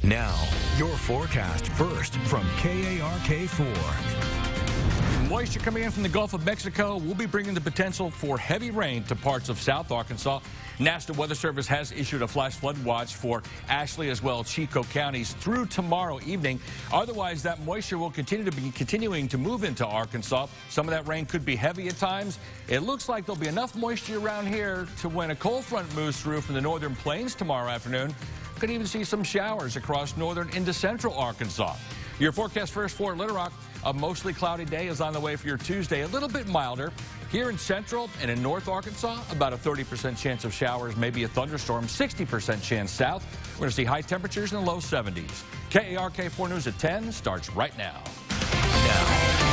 Now, your forecast first from KARK4. Moisture coming in from the Gulf of Mexico will be bringing the potential for heavy rain to parts of South Arkansas. National Weather Service has issued a flash flood watch for Ashley as well as Chico counties through tomorrow evening. Otherwise, that moisture will continuing to move into Arkansas. Some of that rain could be heavy at times. It looks like there'll be enough moisture around here to when a cold front moves through from the northern plains tomorrow afternoon. Could even see some showers across northern into central Arkansas. Your forecast first for Little Rock. A mostly cloudy day is on the way for your Tuesday. A little bit milder. Here in central and in north Arkansas, about a 30% chance of showers, maybe a thunderstorm, 60% chance south. We're going to see high temperatures in the low 70s. KARK4 News at 10 starts right now. Now,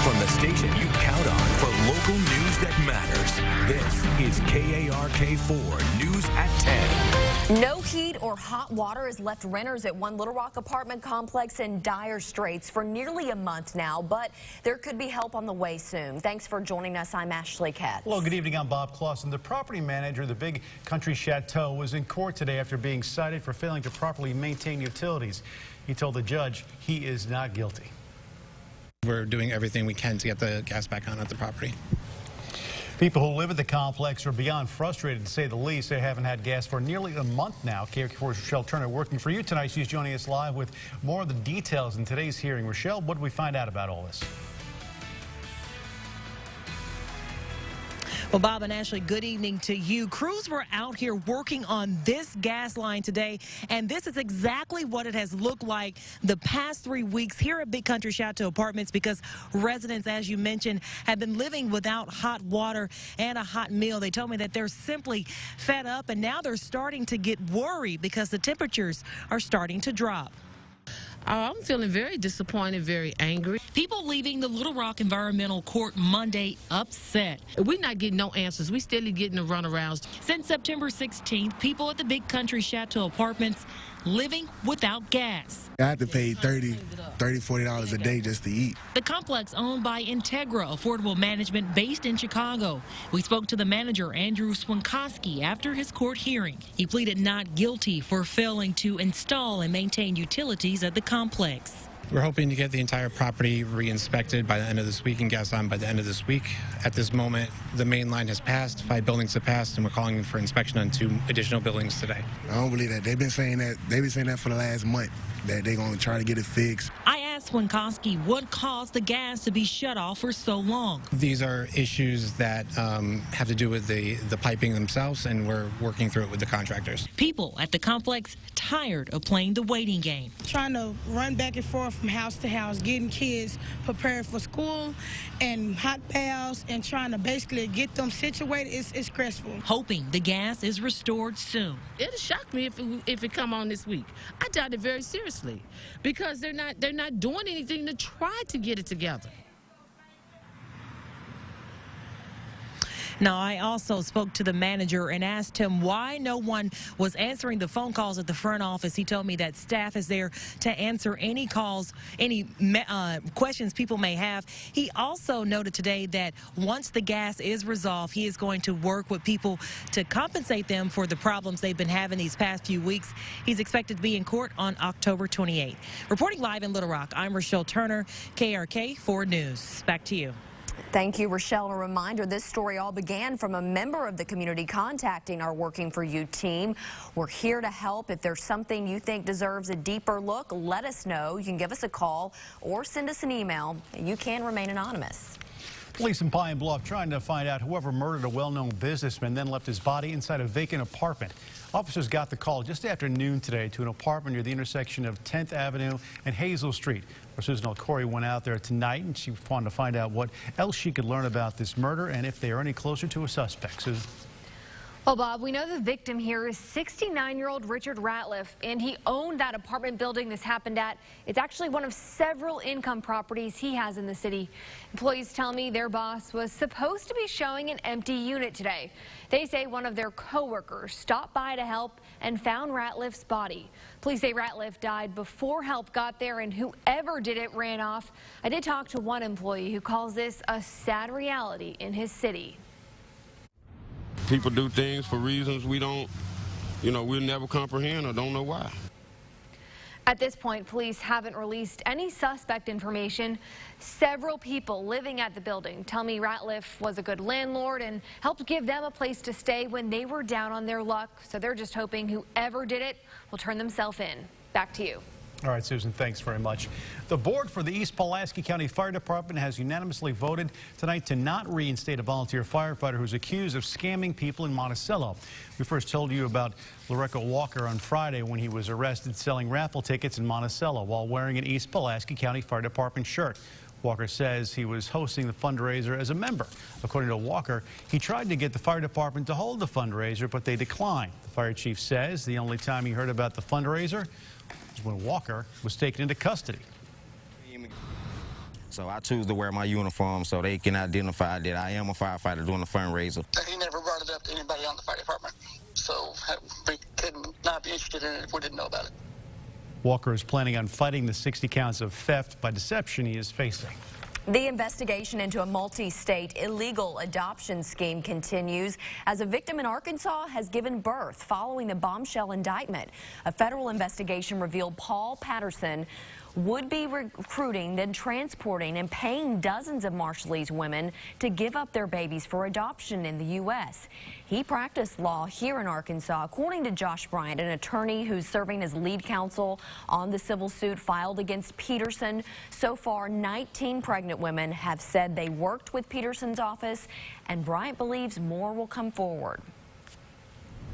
from the station you count on for local news that matters, this is KARK4 News at 10. No heat or hot water has left renters at one Little Rock apartment complex in dire straits for nearly a month now, but there could be help on the way soon. Thanks for joining us. I'm Ashley Katz. Hello, good evening. I'm Bob Clausen. The property manager of the Big Country Chateau was in court today after being cited for failing to properly maintain utilities. He told the judge he is not guilty. We're doing everything we can to get the gas back on at the property. People who live at the complex are beyond frustrated, to say the least. They haven't had gas for nearly a month now. KARK4's Rochelle Turner working for you tonight. She's joining us live with more of the details in today's hearing. Rochelle, what did we find out about all this? Well, Bob and Ashley, good evening to you. Crews were out here working on this gas line today, and this is exactly what it has looked like the past 3 weeks here at Big Country Chateau Apartments, because residents, as you mentioned, have been living without hot water and a hot meal. They told me that they're simply fed up, and now they're starting to get worried because the temperatures are starting to drop. I'm feeling very disappointed, very angry. People leaving the Little Rock Environmental Court Monday upset. We're not getting no answers. We still getting the runarounds. Since September 16th, people at the Big Country Chateau Apartments living without gas. I have to pay $40 a day just to eat. The complex owned by Integra Affordable Management based in Chicago. We spoke to the manager, Andrew Swinkoski, after his court hearing. He pleaded not guilty for failing to install and maintain utilities at the complex. We're hoping to get the entire property re-inspected by the end of this week and gas on by the end of this week. At this moment, the main line has passed, 5 buildings have passed, and we're calling for inspection on 2 additional buildings today. I don't believe that. They've been saying that for the last month, that they're going to try to get it fixed. I asked Swinkoski what caused the gas to be shut off for so long. These are issues that have to do with the piping themselves, and we're working through it with the contractors. People at the complex tired of playing the waiting game. Trying to run back and forth from house to house, getting kids prepared for school and hot baths and trying to basically get them situated is stressful. Hoping the gas is restored soon. It'll shock me if it come on this week. I doubt it very seriously because they're not doing anything to try to get it together. Now, I also spoke to the manager and asked him why no one was answering the phone calls at the front office. He told me that staff is there to answer any calls, any questions people may have. He also noted today that once the gas is resolved, he is going to work with people to compensate them for the problems they've been having these past few weeks. He's expected to be in court on October 28th. Reporting live in Little Rock, I'm Rochelle Turner, KARK4 News. Back to you. Thank you, Rochelle. A reminder, this story all began from a member of the community contacting our Working For You team. We're here to help. If there's something you think deserves a deeper look, let us know. You can give us a call or send us an email. You can remain anonymous. Police in Pine Bluff trying to find out whoever murdered a well-known businessman, then left his body inside a vacant apartment. Officers got the call just after noon today to an apartment near the intersection of 10th Avenue and Hazel Street. Susan Alcori went out there tonight, and she wanted to find out what else she could learn about this murder and if they are any closer to a suspect. Susan. Well, Bob, we know the victim here is 69-year-old Richard Ratliff, and he owned that apartment building this happened at. It's actually one of several income properties he has in the city. Employees tell me their boss was supposed to be showing an empty unit today. They say one of their coworkers stopped by to help and found Ratliff's body. Police say Ratliff died before help got there, and whoever did it ran off. I did talk to one employee who calls this a sad reality in his city. People do things for reasons we don't, we'll never comprehend or don't know why. At this point, police haven't released any suspect information. Several people living at the building tell me Ratliff was a good landlord and helped give them a place to stay when they were down on their luck. So they're just hoping whoever did it will turn themselves in. Back to you. All right, Susan, thanks very much. The board for the East Pulaski County Fire Department has unanimously voted tonight to not reinstate a volunteer firefighter who's accused of scamming people in Monticello. We first told you about Lareco Walker on Friday when he was arrested selling raffle tickets in Monticello while wearing an East Pulaski County Fire Department shirt. Walker says he was hosting the fundraiser as a member. According to Walker, he tried to get the fire department to hold the fundraiser, but they declined. The fire chief says the only time he heard about the fundraiser was when Walker was taken into custody. So I choose to wear my uniform so they can identify that I am a firefighter doing the fundraiser. He never brought it up to anybody on the fire department, so we could not be interested in it if we didn't know about it. Walker is planning on fighting the 60 counts of theft by deception he is facing. The investigation into a multi-state illegal adoption scheme continues as a victim in Arkansas has given birth following the bombshell indictment. A federal investigation revealed Paul Patterson would be recruiting, then transporting and paying dozens of Marshallese women to give up their babies for adoption in the U.S. He practiced law here in Arkansas. According to Josh Bryant, an attorney who's serving as lead counsel on the civil suit filed against Peterson, so far 19 pregnant women have said they worked with Peterson's office, and Bryant believes more will come forward.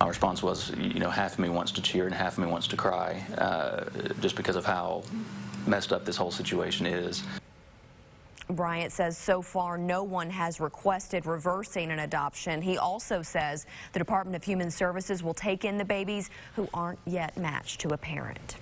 Our response was, you know, half of me wants to cheer and half of me wants to cry, just because of how messed up this whole situation is. Bryant says so far no one has requested reversing an adoption. He also says the Department of Human Services will take in the babies who aren't yet matched to a parent.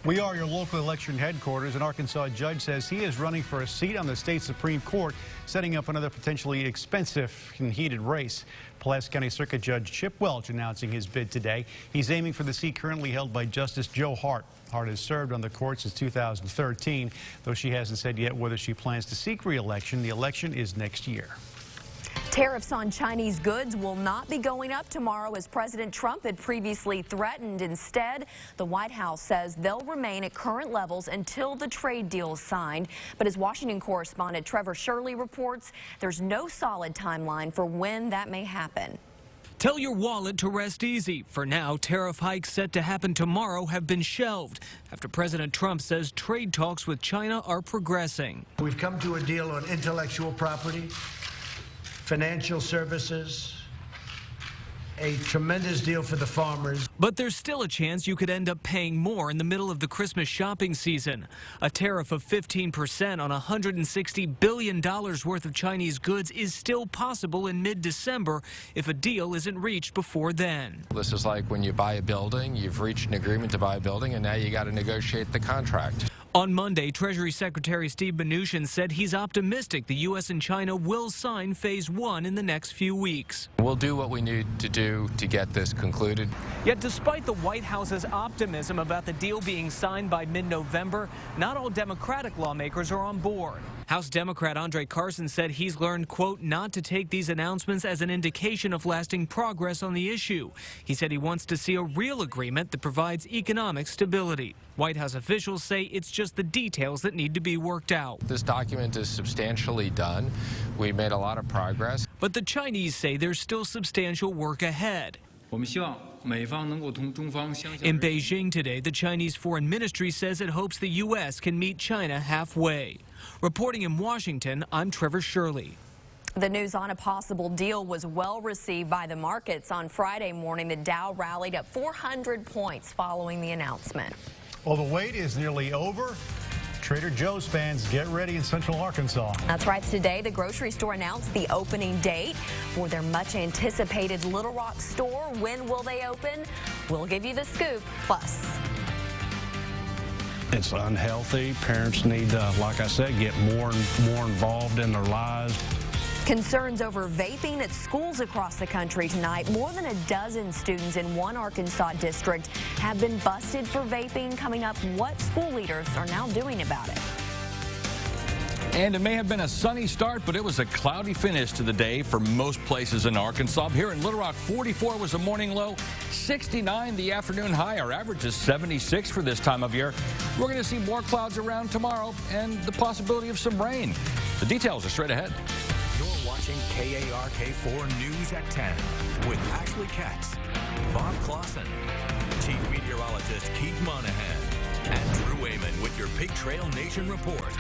We are your local election headquarters. An Arkansas judge says he is running for a seat on the state Supreme Court, setting up another potentially expensive and heated race. Pulaski County Circuit Judge Chip Welch announcing his bid today. He's aiming for the seat currently held by Justice Joe Hart. Hart has served on the court since 2013, though she hasn't said yet whether she plans to seek re-election. The election is next year. Tariffs on Chinese goods will not be going up tomorrow as President Trump had previously threatened. Instead, the White House says they'll remain at current levels until the trade deal is signed. But as Washington correspondent Trevor Shirley reports, there's no solid timeline for when that may happen. Tell your wallet to rest easy. For now, tariff hikes set to happen tomorrow have been shelved after President Trump says trade talks with China are progressing. We've come to a deal on intellectual property, financial services, a tremendous deal for the farmers. But there's still a chance you could end up paying more in the middle of the Christmas shopping season. A tariff of 15% on $160 billion worth of Chinese goods is still possible in mid-December if a deal isn't reached before then. This is like when you buy a building, you've reached an agreement to buy a building, and now you got to negotiate the contract. On Monday, Treasury Secretary Steve Mnuchin said he's optimistic the U.S. and China will sign Phase 1 in the next few weeks. We'll do what we need to do to get this concluded. Yet despite the White House's optimism about the deal being signed by mid-November, not all Democratic lawmakers are on board. House Democrat Andre Carson said he's learned, quote, not to take these announcements as an indication of lasting progress on the issue. He said he wants to see a real agreement that provides economic stability. White House officials say it's just the details that need to be worked out. This document is substantially done. We made a lot of progress. But the Chinese say there's still substantial work ahead. In Beijing today, the Chinese Foreign Ministry says it hopes the U.S. can meet China halfway. Reporting in Washington, I'm Trevor Shirley. The news on a possible deal was well received by the markets. On Friday morning, the Dow rallied up 400 points following the announcement. Well, the wait is nearly over. Trader Joe's fans, get ready in Central Arkansas. That's right. Today, the grocery store announced the opening date for their much-anticipated Little Rock store. When will they open? We'll give you the scoop. Plus, it's unhealthy. Parents need to, like I said, get more and more involved in their lives. concerns over vaping at schools across the country tonight. More than a dozen students in one Arkansas district have been busted for vaping. Coming up, what school leaders are now doing about it. And it may have been a sunny start, but it was a cloudy finish to the day for most places in Arkansas. Here in Little Rock, 44 was the morning low, 69 the afternoon high. Our average is 76 for this time of year. We're going to see more clouds around tomorrow and the possibility of some rain. The details are straight ahead. You're watching KARK4 News at 10 with Ashley Katz, Bob Clausen, Chief Meteorologist Keith Monahan, and Drew Wayman with your Pig Trail Nation report.